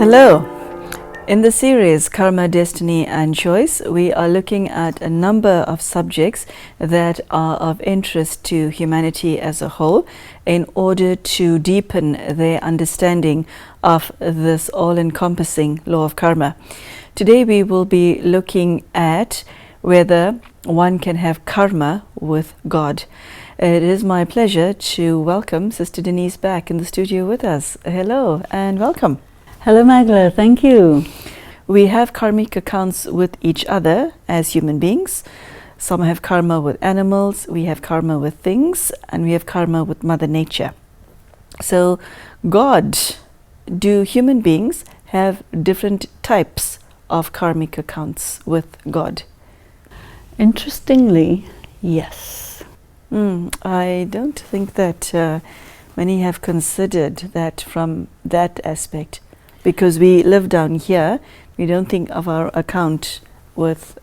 Hello. In the series Karma, Destiny and Choice, we are looking at a number of subjects that are of interest to humanity as a whole in order to deepen their understanding of this all-encompassing law of karma. Today we will be looking at whether one can have karma with God. It is my pleasure to welcome Sister Denise back in the studio with us. Hello and welcome. Hello Magla, thank you. We have karmic accounts with each other as human beings. Some have karma with animals, we have karma with things, and we have karma with Mother Nature. So, God, do human beings have different types of karmic accounts with God? Interestingly, yes. I don't think that many have considered that from that aspect, because we live down here. We don't think of our account with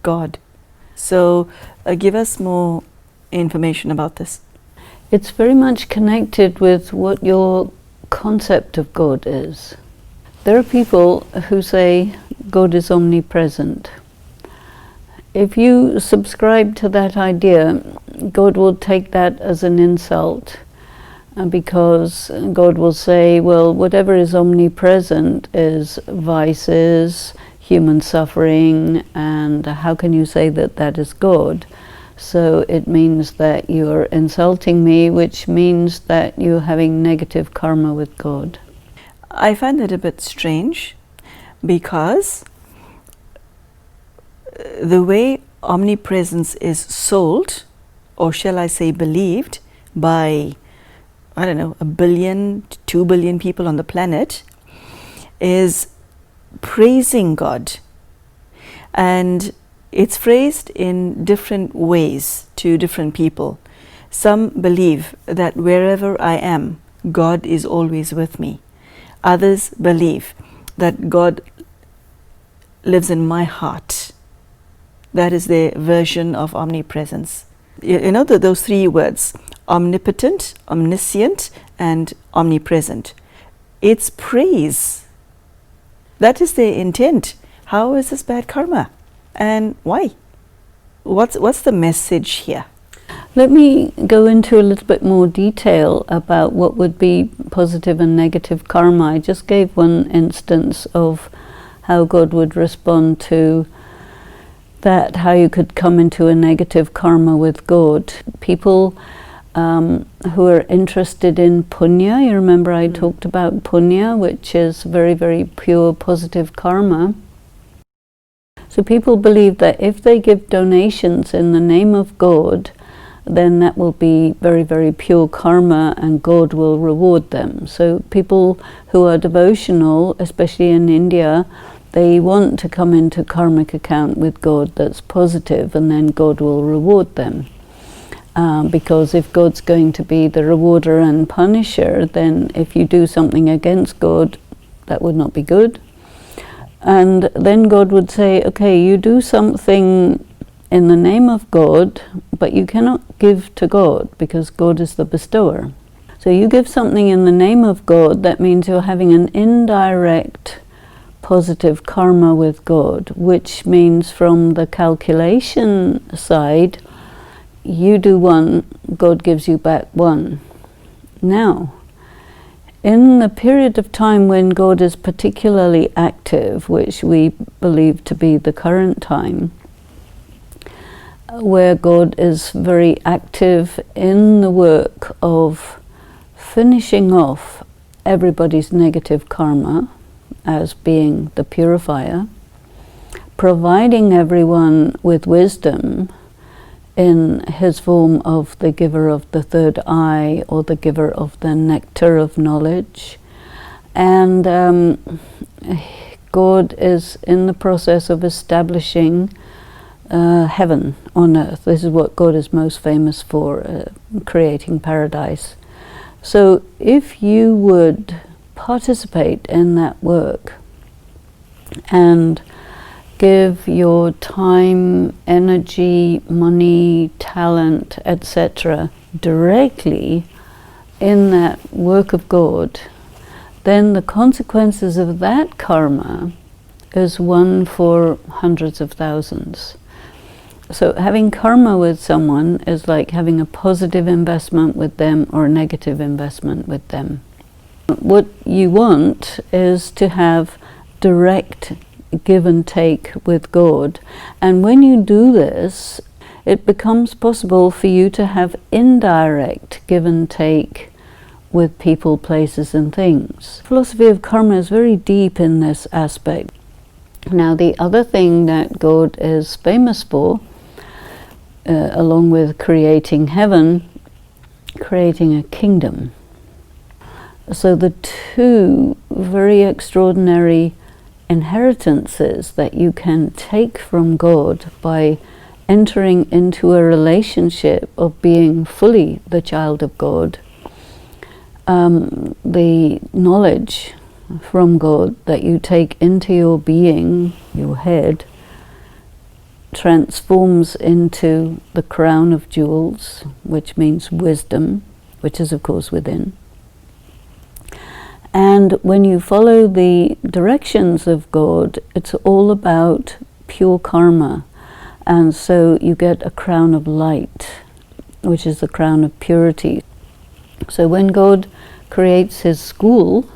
God. So give us more information about this. It's very much connected with what your concept of God is. There are people who say God is omnipresent. If you subscribe to that idea, God will take that as an insult, because God will say, well, whatever is omnipresent is vices, human suffering, and how can you say that that is God? So it means that you're insulting me, which means that you're having negative karma with God. I find that a bit strange, because the way omnipresence is sold, or shall I say believed, by, I don't know, 1 billion to 2 billion people on the planet, is praising God. And it's phrased in different ways to different people. Some believe that wherever I am, God is always with me. Others believe that God lives in my heart. That is their version of omnipresence. You know those three words: omnipotent, omniscient, and omnipresent. It's praise. That is their intent. How is this bad karma? And why? What's the message here? Let me go into a little bit more detail about what would be positive and negative karma. I just gave one instance of how God would respond to that, how you could come into a negative karma with God. People who are interested in punya, you remember I talked about punya, which is very, very pure positive karma. So people believe that if they give donations in the name of God, then that will be very, very pure karma and God will reward them. So people who are devotional, especially in India, they want to come into karmic account with God that's positive, and then God will reward them. Because if God's going to be the rewarder and punisher, then if you do something against God, that would not be good. And then God would say, okay, you do something in the name of God, but you cannot give to God, because God is the bestower. So you give something in the name of God, that means you're having an indirect positive karma with God, which means from the calculation side, you do 1, God gives you back 1. Now, in the period of time when God is particularly active, which we believe to be the current time, where God is very active in the work of finishing off everybody's negative karma as being the purifier, providing everyone with wisdom in his form of the giver of the third eye, or the giver of the nectar of knowledge. And God is in the process of establishing heaven on earth. This is what God is most famous for, creating paradise. So if you would participate in that work and give your time, energy, money, talent, etc. directly in that work of God, then the consequences of that karma is one for hundreds of thousands. So having karma with someone is like having a positive investment with them or a negative investment with them. What you want is to have direct give and take with God. And when you do this, it becomes possible for you to have indirect give and take with people, places and things. Philosophy of karma is very deep in this aspect. Now the other thing that God is famous for, along with creating heaven, creating a kingdom. So the two very extraordinary inheritances that you can take from God by entering into a relationship of being fully the child of God, the knowledge from God that you take into your being, your head, transforms into the crown of jewels, which means wisdom, which is of course within. And when you follow the directions of God, it's all about pure karma. And so you get a crown of light, which is the crown of purity. So when God creates his school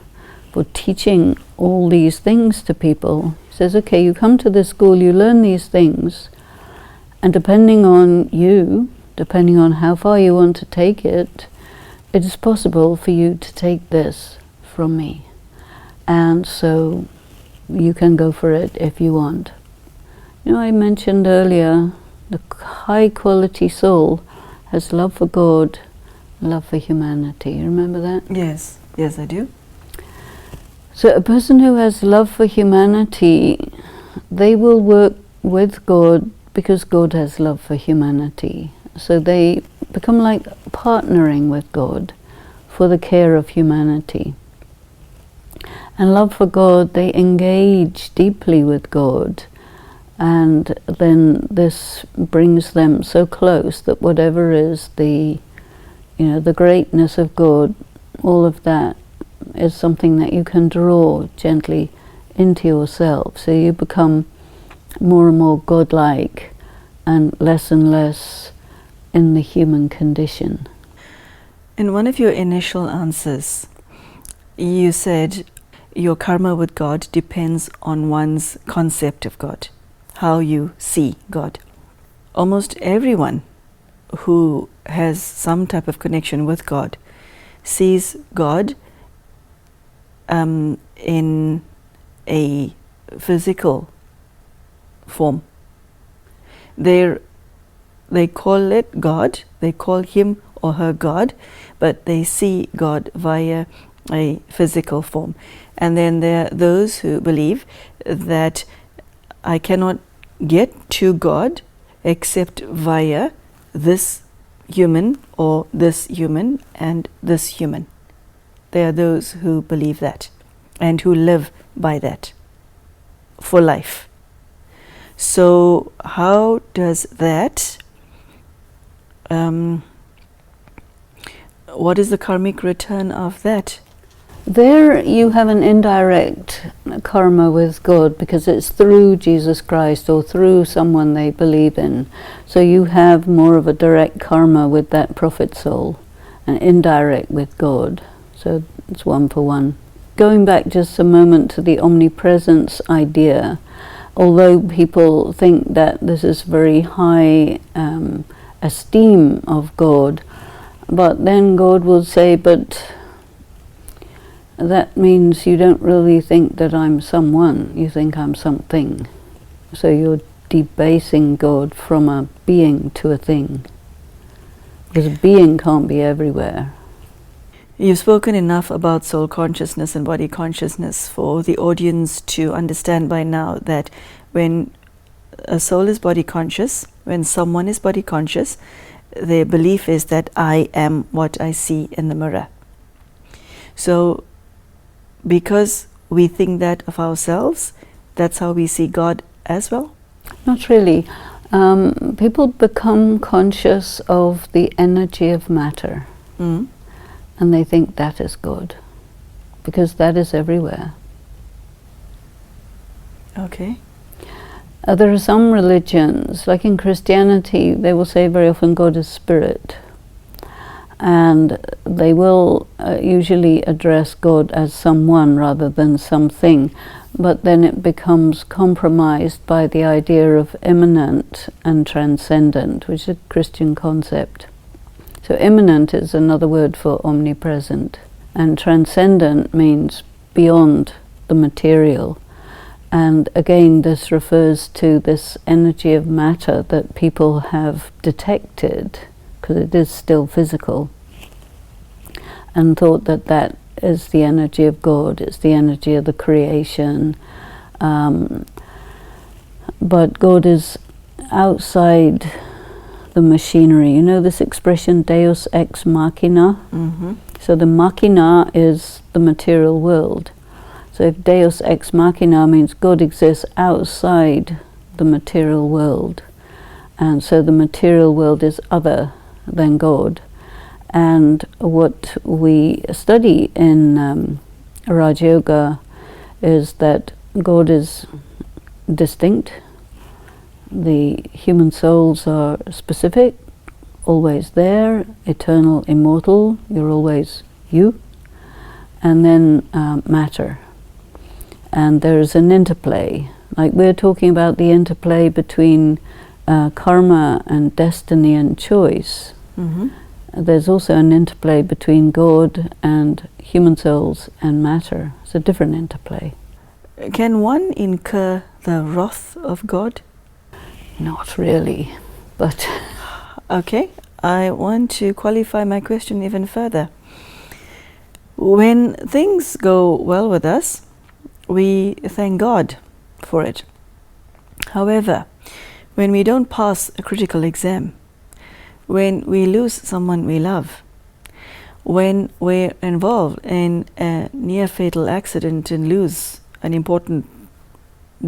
for teaching all these things to people, he says, okay, you come to this school, you learn these things, and depending on you, depending on how far you want to take it, it is possible for you to take this from me. And so you can go for it if you want. You know, I mentioned earlier, the high quality soul has love for God, love for humanity. You remember that? Yes, yes I do. So a person who has love for humanity, they will work with God because God has love for humanity. So they become like partnering with God for the care of humanity. And love for God, they engage deeply with God. And then this brings them so close that whatever is the greatness of God, all of that is something that you can draw gently into yourself. So you become more and more godlike and less in the human condition. In one of your initial answers, you said your karma with God depends on one's concept of God, how you see God. Almost everyone who has some type of connection with God sees God in a physical form. They call it God, they call him or her God, but they see God via a physical form. And then there are those who believe that I cannot get to God except via this human or this human and this human. There are those who believe that and who live by that for life. So how does that, what is the karmic return of that? There you have an indirect karma with God because it's through Jesus Christ or through someone they believe in. So you have more of a direct karma with that prophet soul and indirect with God. So it's one for one. Going back just a moment to the omnipresence idea, although people think that this is very high esteem of God, but then God will say, but that means you don't really think that I'm someone, you think I'm something. So you're debasing God from a being to a thing. Because a being can't be everywhere. You've spoken enough about soul consciousness and body consciousness for the audience to understand by now that when a soul is body conscious, when someone is body conscious, their belief is that I am what I see in the mirror. So because we think that of ourselves, that's how we see God as well? Not really. People become conscious of the energy of matter. Mm. And they think that is God. because that is everywhere. Okay. There are some religions, like in Christianity, they will say very often God is spirit. And they will usually address God as someone rather than something. But then it becomes compromised by the idea of imminent and transcendent, which is a Christian concept. So imminent is another word for omnipresent. And transcendent means beyond the material. And again, this refers to this energy of matter that people have detected, because it is still physical, and thought that that is the energy of God, it's the energy of the creation. But God is outside the machinery. You know this expression, Deus ex machina? Mm-hmm. So the machina is the material world. So if Deus ex machina means God exists outside the material world, and so the material world is other than God. And what we study in Raj Yoga is that God is distinct. The human souls are specific, always there, eternal, immortal, you're always you. And then matter. And there's an interplay. Like we're talking about the interplay between karma and destiny and choice. Mm-hmm. There's also an interplay between God and human souls and matter. It's a different interplay. Can one incur the wrath of God? Not really, but... Okay, I want to qualify my question even further. When things go well with us, we thank God for it. However, when we don't pass a critical exam, when we lose someone we love, when we're involved in a near-fatal accident and lose an important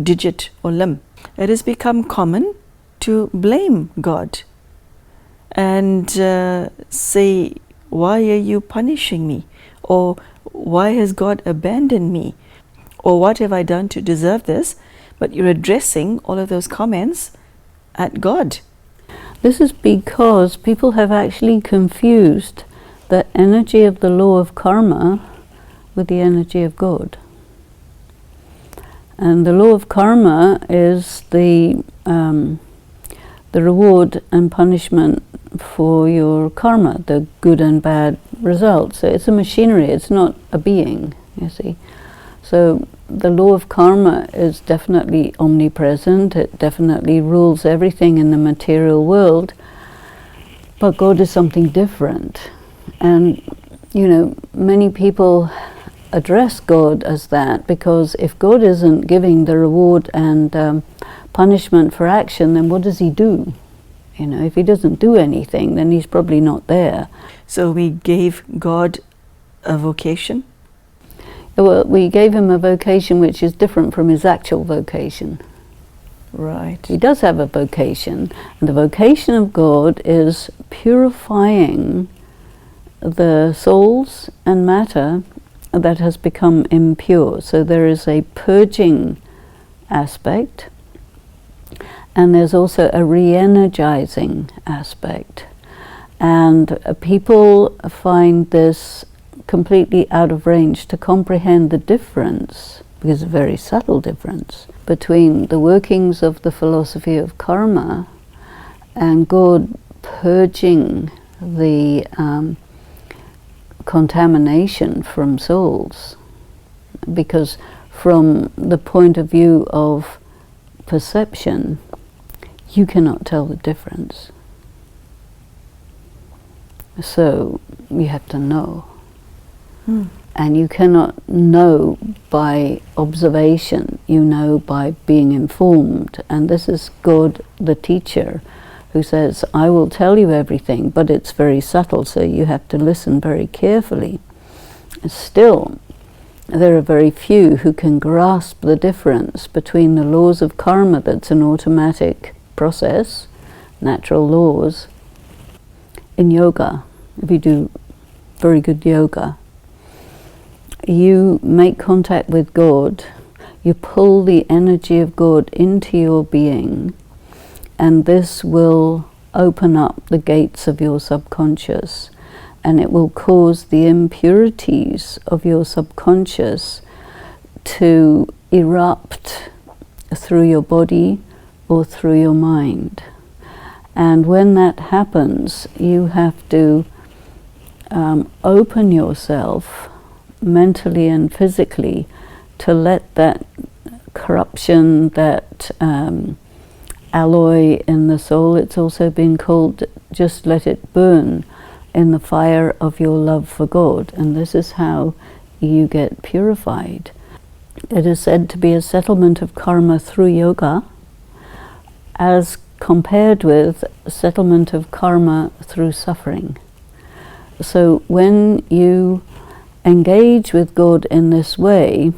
digit or limb, it has become common to blame God and say, why are you punishing me? Or why has God abandoned me? Or what have I done to deserve this? But you're addressing all of those comments at God. This is because people have actually confused the energy of the law of karma with the energy of God. And the law of karma is the reward and punishment for your karma, the good and bad results. So it's a machinery, it's not a being, you see. So the law of karma is definitely omnipresent, it definitely rules everything in the material world, but God is something different. And, you know, many people address God as that, because if God isn't giving the reward and punishment for action, then what does he do? You know, if he doesn't do anything, then he's probably not there. So we gave God a vocation? Well, we gave him a vocation which is different from his actual vocation. Right. He does have a vocation, and the vocation of God is purifying the souls and matter that has become impure. So there is a purging aspect, and there's also a re-energizing aspect. And people find this completely out of range to comprehend the difference, because it's a very subtle difference, between the workings of the philosophy of karma and God purging the contamination from souls. Because from the point of view of perception, you cannot tell the difference. So you have to know. And you cannot know by observation, you know by being informed. And this is God, the teacher, who says, I will tell you everything, but it's very subtle, so you have to listen very carefully. Still, there are very few who can grasp the difference between the laws of karma, that's an automatic process, natural laws. In yoga, if you do very good yoga, you make contact with God, you pull the energy of God into your being, and this will open up the gates of your subconscious, and it will cause the impurities of your subconscious to erupt through your body or through your mind. And when that happens, you have to open yourself mentally and physically to let that corruption, that alloy in the soul, it's also been called, just let it burn in the fire of your love for God. And this is how you get purified. It is said to be a settlement of karma through yoga, as compared with settlement of karma through suffering. So when you engage with God in this way,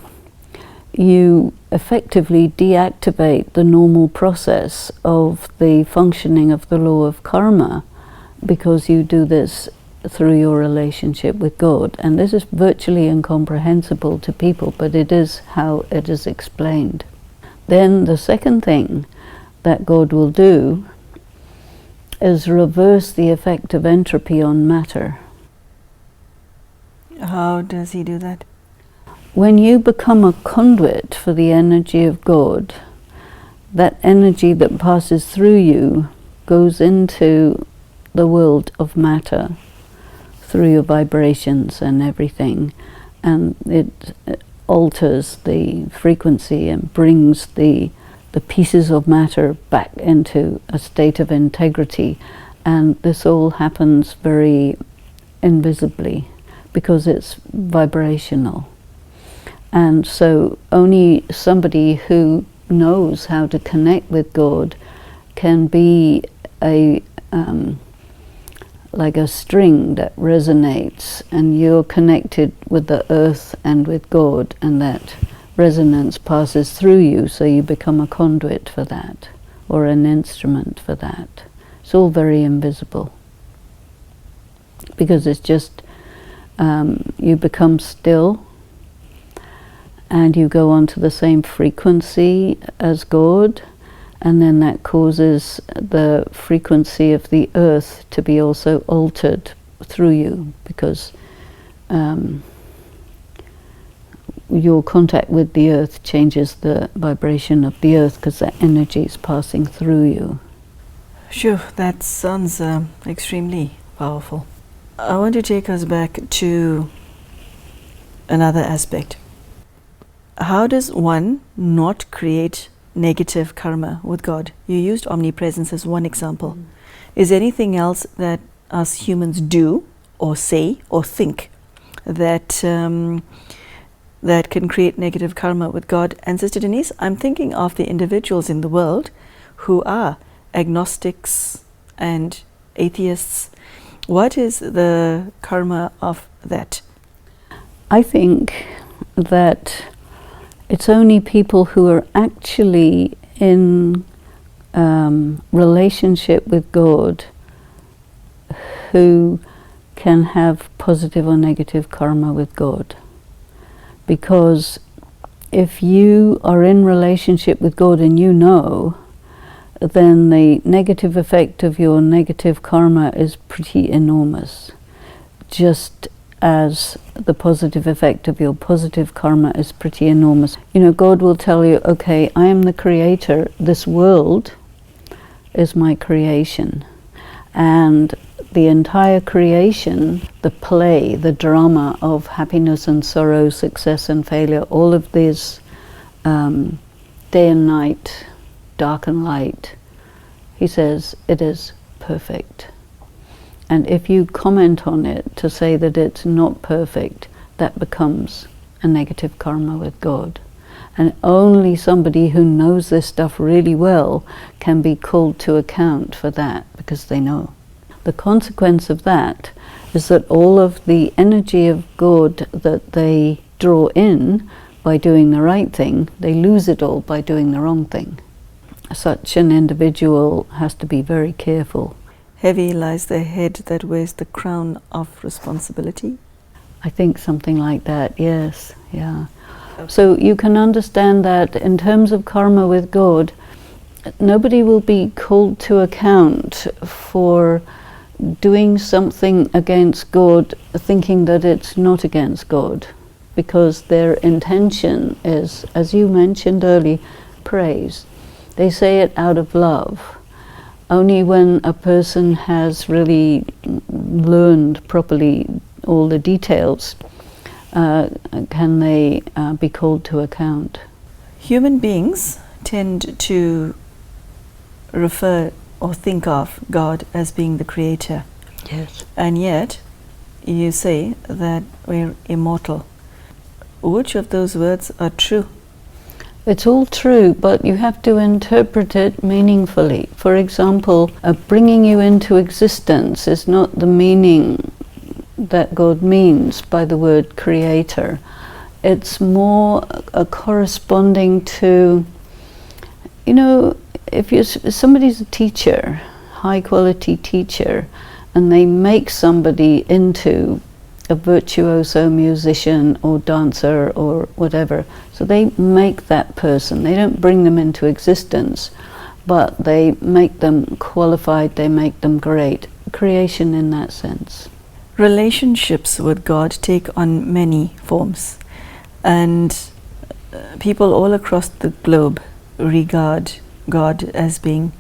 you effectively deactivate the normal process of the functioning of the law of karma, because you do this through your relationship with God. And this is virtually incomprehensible to people, but it is how it is explained. Then the second thing that God will do is reverse the effect of entropy on matter. How does he do that? When you become a conduit for the energy of God, that energy that passes through you goes into the world of matter through your vibrations and everything, and it alters the frequency and brings the pieces of matter back into a state of integrity. And this all happens very invisibly because it's vibrational. And so only somebody who knows how to connect with God can be like a string that resonates, and you're connected with the earth and with God, and that resonance passes through you, so you become a conduit for that, or an instrument for that. It's all very invisible, because it's just you become still, and you go on to the same frequency as God, and then that causes the frequency of the earth to be also altered through you, because your contact with the earth changes the vibration of the earth, because that energy is passing through you. Sure, that sounds extremely powerful. I want to take us back to another aspect. How does one not create negative karma with God? You used omnipresence as one example. Is there anything else that us humans do or say or think that that can create negative karma with God? And Sister Denise, I'm thinking of the individuals in the world who are agnostics and atheists. What is the karma of that? I think that it's only people who are actually in relationship with God who can have positive or negative karma with God. Because if you are in relationship with God and you know, then the negative effect of your negative karma is pretty enormous, just as the positive effect of your positive karma is pretty enormous. You know, God will tell you, okay, I am the creator, this world is my creation, and the entire creation, the play, the drama of happiness and sorrow, success and failure, all of these day and night, dark and light, he says it is perfect. And if you comment on it to say that it's not perfect, that becomes a negative karma with God. And only somebody who knows this stuff really well can be called to account for that, because they know. The consequence of that is that all of the energy of God that they draw in by doing the right thing, they lose it all by doing the wrong thing. Such an individual has to be very careful. Heavy lies the head that wears the crown of responsibility. I think something like that, yes, yeah. So you can understand that in terms of karma with God, nobody will be called to account for doing something against God, thinking that it's not against God, because their intention is, as you mentioned earlier, praise. They say it out of love. Only when a person has really learned properly all the details can they be called to account. Human beings tend to refer or think of God as being the creator. Yes. And yet, you say that we're immortal. Which of those words are true? It's all true, but you have to interpret it meaningfully. For example, bringing you into existence is not the meaning that God means by the word creator. It's more corresponding to, you know, if somebody's a teacher, high quality teacher, and they make somebody into a virtuoso musician or dancer or whatever, so they make that person. They don't bring them into existence, but they make them qualified, they make them great. Creation in that sense. Relationships with God take on many forms, and people all across the globe regard God as being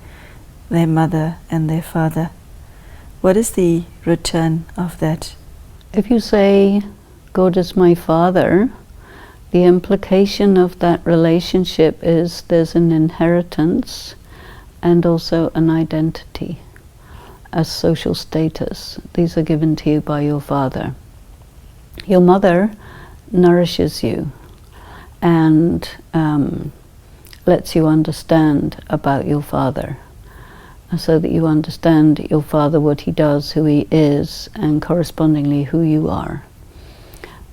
their mother and their father. What is the return of that? If you say, God is my father, the implication of that relationship is there's an inheritance and also an identity as social status. These are given to you by your father. Your mother nourishes you and lets you understand about your father, so that you understand your father, what he does, who he is, and correspondingly who you are.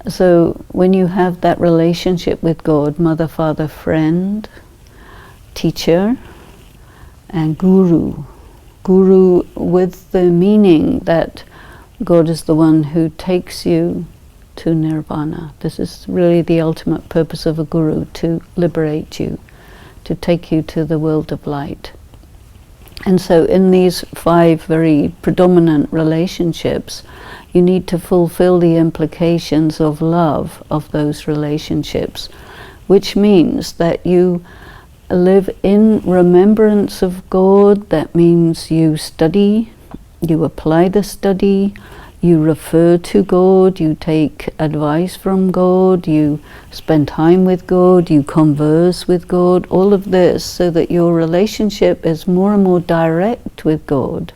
So when you have that relationship with God, mother, father, friend, teacher, and guru, guru with the meaning that God is the one who takes you to nirvana. This is really the ultimate purpose of a guru, to liberate you, to take you to the world of light. And so in these 5 very predominant relationships, you need to fulfill the implications of love of those relationships, which means that you live in remembrance of God. That means you study, you apply the study, you refer to God, you take advice from God, you spend time with God, you converse with God, all of this, so that your relationship is more and more direct with God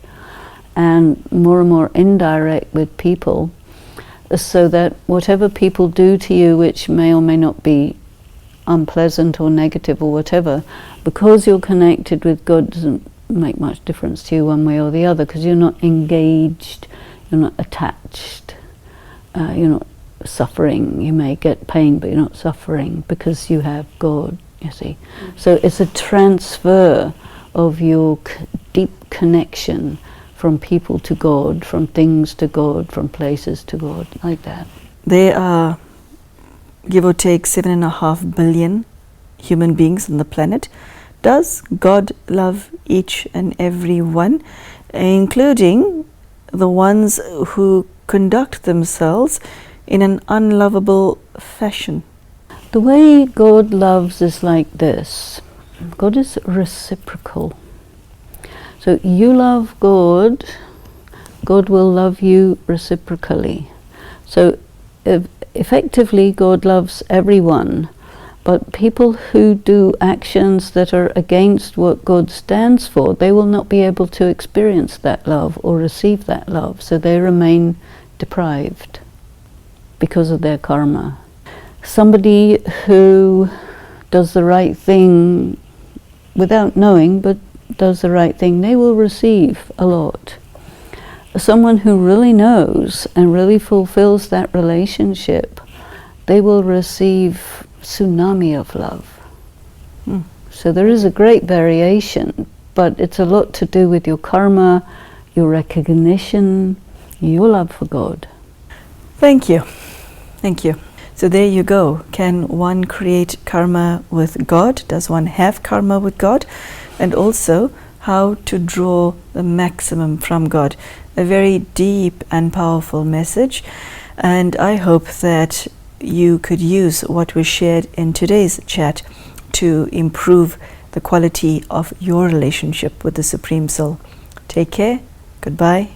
and more indirect with people, so that whatever people do to you, which may or may not be unpleasant or negative or whatever, because you're connected with God, doesn't make much difference to you one way or the other, because you're not engaged, you're not attached, you're not suffering. You may get pain, but you're not suffering because you have God, you see. So it's a transfer of your deep connection from people to God, from things to God, from places to God, like that. There are, give or take, 7.5 billion human beings on the planet. Does God love each and every one, including the ones who conduct themselves in an unlovable fashion? The way God loves is like this. God is reciprocal. So you love God, God will love you reciprocally. So effectively God loves everyone, but people who do actions that are against what God stands for, they will not be able to experience that love or receive that love, so they remain deprived because of their karma. Somebody who does the right thing without knowing, but does the right thing, they will receive a lot. Someone who really knows and really fulfills that relationship, they will receive tsunami of love. So there is a great variation, but it's a lot to do with your karma, your recognition, your love for God. Thank you. Thank you. So there you go. Can one create karma with God? Does one have karma with God? And also, how to draw the maximum from God. A very deep and powerful message. And I hope that you could use what was shared in today's chat to improve the quality of your relationship with the Supreme Soul. Take care. Goodbye.